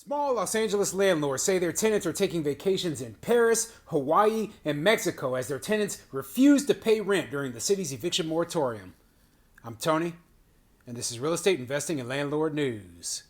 Small Los Angeles landlords say their tenants are taking vacations in Paris, Hawaii, and Mexico as their tenants refuse to pay rent during the city's eviction moratorium. I'm Tony, and this is Real Estate Investing and Landlord News.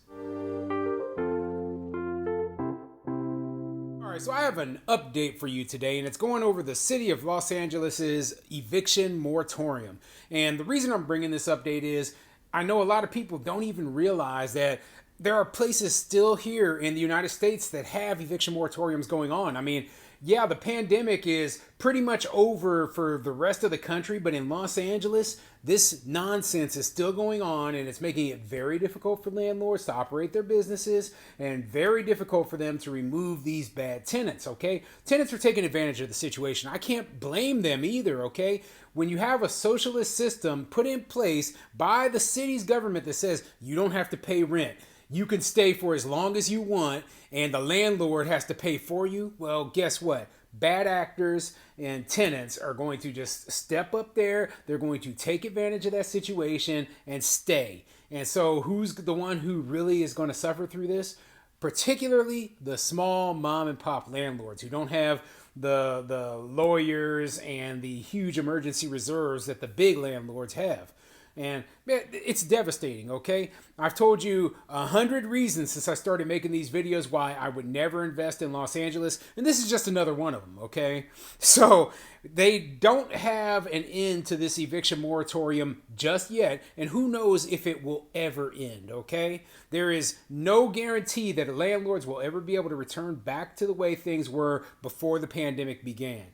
Alright, so I have an update for you today, and it's going over the city of Los Angeles' eviction moratorium. And the reason I'm bringing this update is I know a lot of people don't even realize that there are places still here in the United States that have eviction moratoriums going on. I mean, yeah, the pandemic is pretty much over for the rest of the country, but in Los Angeles, this nonsense is still going on, and it's making it very difficult for landlords to operate their businesses and very difficult for them to remove these bad tenants, okay? Tenants are taking advantage of the situation. I can't blame them either, okay? When you have a socialist system put in place by the city's government that says you don't have to pay rent, you can stay for as long as you want, and the landlord has to pay for you. Well, guess what? Bad actors and tenants are going to just step up there. They're going to take advantage of that situation and stay. And so who's the one who really is going to suffer through this? Particularly the small mom and pop landlords who don't have the lawyers and the huge emergency reserves that the big landlords have. And man, it's devastating, okay? I've told you 100 reasons since I started making these videos why I would never invest in Los Angeles, and this is just another one of them, okay? So they don't have an end to this eviction moratorium just yet, and who knows if it will ever end, okay? There is no guarantee that landlords will ever be able to return back to the way things were before the pandemic began.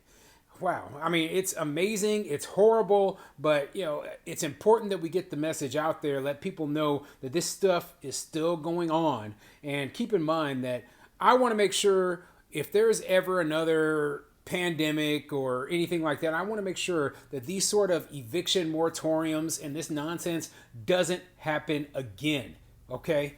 Wow. I mean, it's amazing. It's horrible, but it's important that we get the message out there, let people know that this stuff is still going on. And keep in mind that I want to make sure if there's ever another pandemic or anything like that, I want to make sure that these sort of eviction moratoriums and this nonsense doesn't happen again. Okay?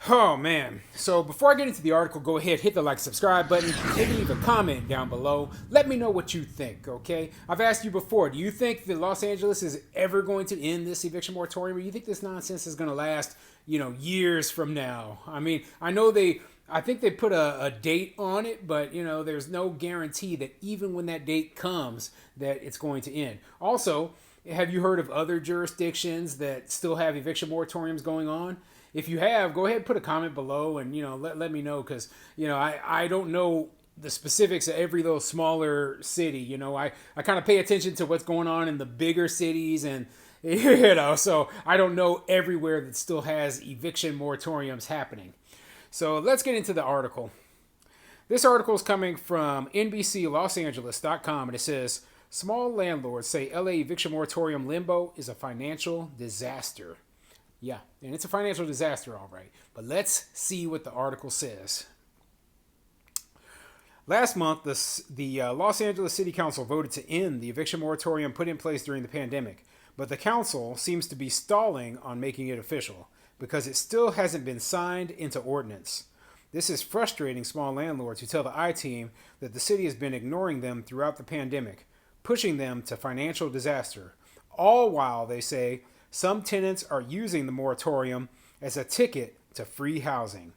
Oh man. So before I get into the article, go ahead, hit the like, subscribe button, maybe leave a comment down below. Let me know what you think, okay? I've asked you before, do you think that Los Angeles is ever going to end this eviction moratorium, or do you think this nonsense is going to last, years from now? I mean, I think they put a date on it, but there's no guarantee that even when that date comes that it's going to end. Also, have you heard of other jurisdictions that still have eviction moratoriums going on? If you have, go ahead and put a comment below and, let me know, because, I don't know the specifics of every little smaller city. I kind of pay attention to what's going on in the bigger cities and, so I don't know everywhere that still has eviction moratoriums happening. So let's get into the article. This article is coming from NBCLosAngeles.com, and it says, small landlords say LA eviction moratorium limbo is a financial disaster. Yeah, and it's a financial disaster, all right. But let's see what the article says. Last month, the Los Angeles City Council voted to end the eviction moratorium put in place during the pandemic. But the council seems to be stalling on making it official because it still hasn't been signed into ordinance. This is frustrating small landlords who tell the I-Team that the city has been ignoring them throughout the pandemic, pushing them to financial disaster, all while, they say, some tenants are using the moratorium as a ticket to free housing.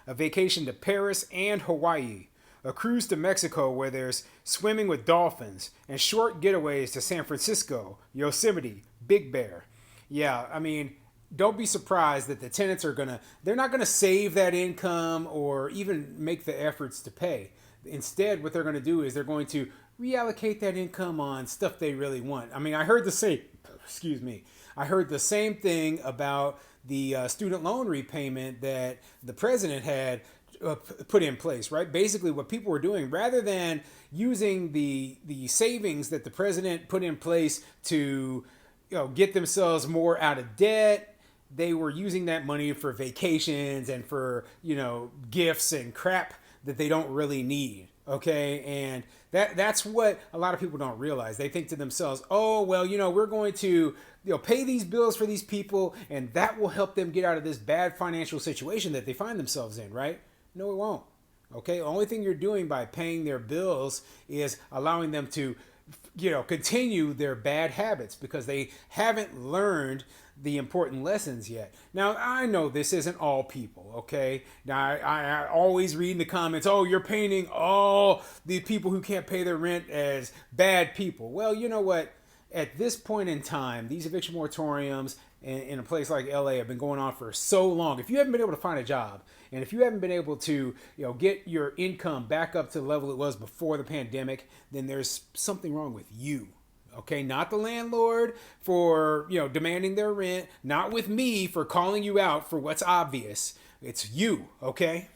A vacation to Paris and Hawaii, a cruise to Mexico where there's swimming with dolphins, and short getaways to San Francisco, Yosemite, Big Bear. Yeah, I mean, don't be surprised that the tenants they're not gonna save that income or even make the efforts to pay. Instead, what they're gonna do is they're going to reallocate that income on stuff they really want. I mean, I heard the same thing about the student loan repayment that the president had put in place, right? Basically, what people were doing, rather than using the savings that the president put in place to get themselves more out of debt, they were using that money for vacations and for gifts and crap that they don't really need. Okay, and that's what a lot of people don't realize. They think to themselves, oh, well, we're going to pay these bills for these people, and that will help them get out of this bad financial situation that they find themselves in, right? No, it won't. Okay, the only thing you're doing by paying their bills is allowing them to continue their bad habits because they haven't learned the important lessons yet. Now, I know this isn't all people, okay? Now, I always read in the comments, oh, you're painting all the people who can't pay their rent as bad people. Well, you know what? At this point in time, these eviction moratoriums in a place like LA have been going on for so long. If you haven't been able to find a job, and if you haven't been able to, get your income back up to the level it was before the pandemic, then there's something wrong with you. Okay, not the landlord for, demanding their rent, not with me for calling you out for what's obvious. It's you, okay?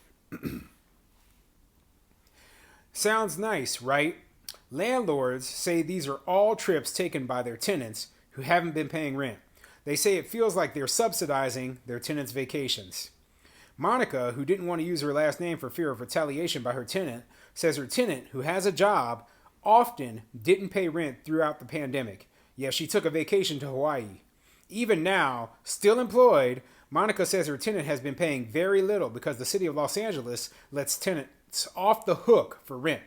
Sounds nice, right? Landlords say these are all trips taken by their tenants who haven't been paying rent. They say it feels like they're subsidizing their tenants' vacations. Monica, who didn't want to use her last name for fear of retaliation by her tenant, says her tenant, who has a job, often didn't pay rent throughout the pandemic. Yet she took a vacation to Hawaii. Even now, still employed, Monica says her tenant has been paying very little because the city of Los Angeles lets tenants off the hook for rent.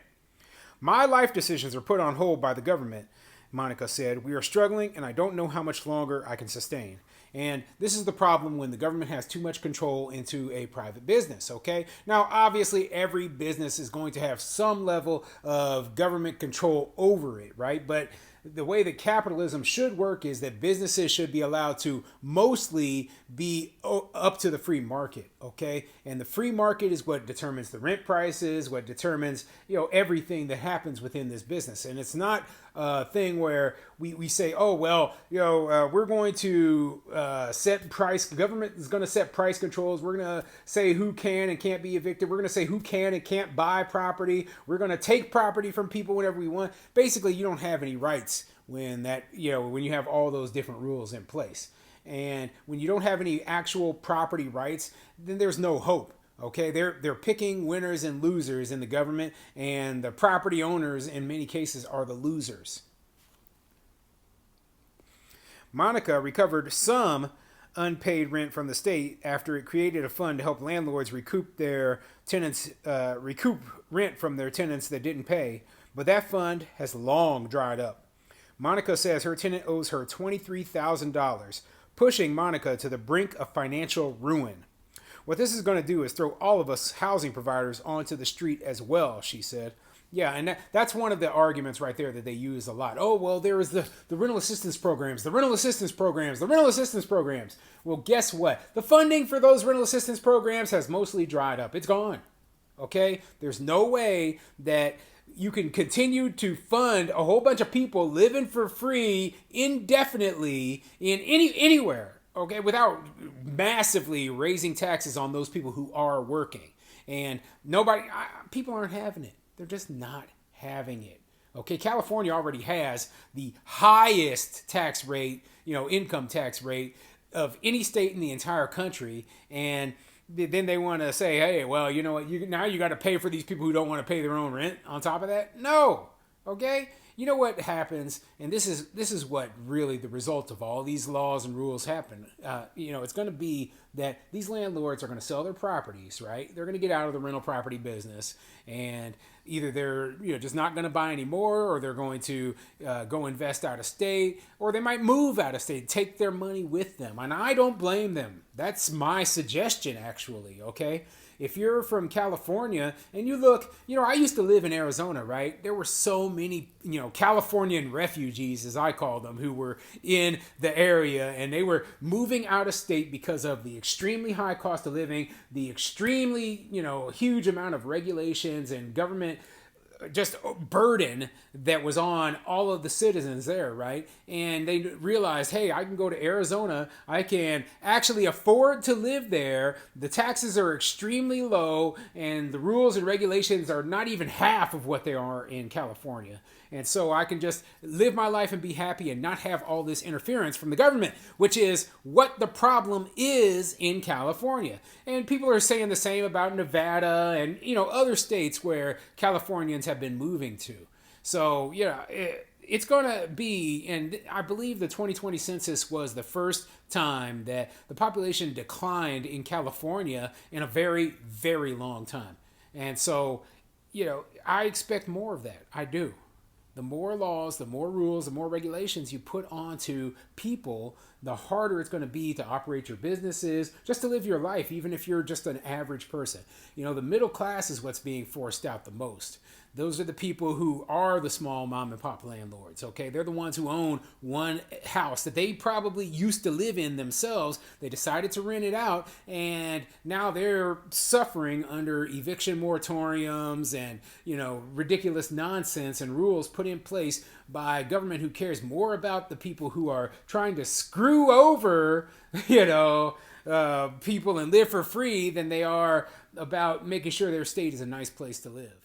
My life decisions are put on hold by the government, Monica said. We are struggling and I don't know how much longer I can sustain. And this is the problem when the government has too much control into a private business, okay? Now, obviously, every business is going to have some level of government control over it, right? But the way that capitalism should work is that businesses should be allowed to mostly be up to the free market, okay? And the free market is what determines the rent prices, what determines, everything that happens within this business. And it's not a thing where we say, oh, well, we're going to set price, the government is going to set price controls. We're going to say who can and can't be evicted. We're going to say who can and can't buy property. We're going to take property from people whenever we want. Basically, you don't have any rights when when you have all those different rules in place. And when you don't have any actual property rights, then there's no hope. Okay, they're picking winners and losers in the government, and the property owners in many cases are the losers. Monica recovered some unpaid rent from the state after it created a fund to help landlords recoup rent from their tenants that didn't pay, but that fund has long dried up. Monica says her tenant owes her $23,000, pushing Monica to the brink of financial ruin. What this is going to do is throw all of us housing providers onto the street as well, she said. Yeah, and that's one of the arguments right there that they use a lot. Oh, well, there is the rental assistance programs, the rental assistance programs, the rental assistance programs. Well, guess what? The funding for those rental assistance programs has mostly dried up. It's gone. Okay? There's no way that you can continue to fund a whole bunch of people living for free indefinitely in anywhere, okay, without massively raising taxes on those people who are working. And people aren't having it. They're just not having it. Okay, California already has the highest tax rate, income tax rate of any state in the entire country. And then they want to say, hey, well, you know what? Now you got to pay for these people who don't want to pay their own rent on top of that. No. Okay. You know what happens, and this is what really the result of all these laws and rules happen. It's going to be that these landlords are going to sell their properties, right? They're going to get out of the rental property business, and either they're just not going to buy any more, or they're going to go invest out of state, or they might move out of state, take their money with them. And I don't blame them. That's my suggestion, actually. Okay. If you're from California and you look, I used to live in Arizona, right? There were so many, Californian refugees, as I call them, who were in the area, and they were moving out of state because of the extremely high cost of living, the extremely, huge amount of regulations and government just burden that was on all of the citizens there, right? And they realized, hey, I can go to Arizona. I can actually afford to live there. The taxes are extremely low, and the rules and regulations are not even half of what they are in California. And so I can just live my life and be happy and not have all this interference from the government, which is what the problem is in California. And people are saying the same about Nevada and, other states where Californians have been moving to. So, it's going to be, and I believe the 2020 census was the first time that the population declined in California in a very, very long time. And so, I expect more of that. I do. The more laws, the more rules, the more regulations you put onto people, the harder it's going to be to operate your businesses, just to live your life, even if you're just an average person. The middle class is what's being forced out the most. Those are the people who are the small mom and pop landlords, okay? They're the ones who own one house that they probably used to live in themselves. They decided to rent it out, and now they're suffering under eviction moratoriums and, ridiculous nonsense and rules put in place by government who cares more about the people who are trying to screw over, people and live for free than they are about making sure their state is a nice place to live.